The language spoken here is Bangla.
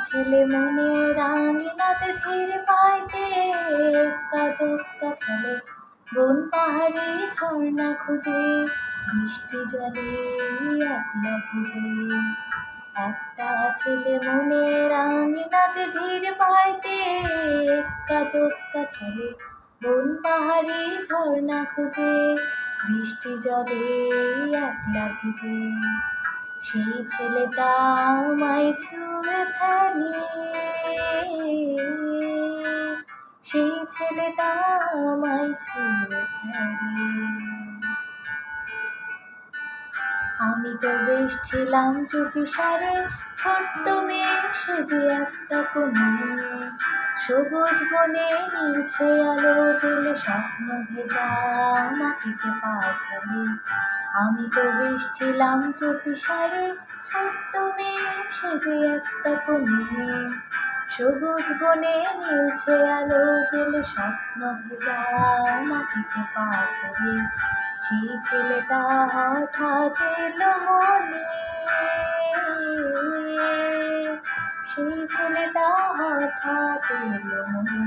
ছেলে মনে রাঙিনাতে ধীর পাইতে কাদক্কা খেলে বন পাহাড়ে ঝর্ণা খুঁজে বৃষ্টি জলে একলা ভিজে। একটা ছেলে মনে রাঙিনাতে ধীর পাইতে কাদক্কা খেলে বন পাহাড়ে ঝর্ণা খুঁজে বৃষ্টি জলে একলা ভিজে। সেই ছেলেটা আমায় ছুঁয়ে ফেলে, সেই ছেলেটা আমায় ছুঁয়ে ফেলে। আমি তো বেশ ছিলাম চুপিসারে ছোট্ট মেয়ে সেজে একটা কোণে, সবুজ বনে নীলছে আলো জেলে স্বপ্ন ভেজা মাটিতে পা ফেলে। আমি তো বেশ ছিলাম চুপিসারে ছোট্ট মেয়ে সেজে একটা কোণে, সবুজ বনে নীলছে আলো জেলে স্বপ্ন ভেজা মাটিতে পা ফেলে। সেই ছেলেটা হঠাৎ এলো মনে, সেই ছেলেটা হঠাৎ এলো মনে।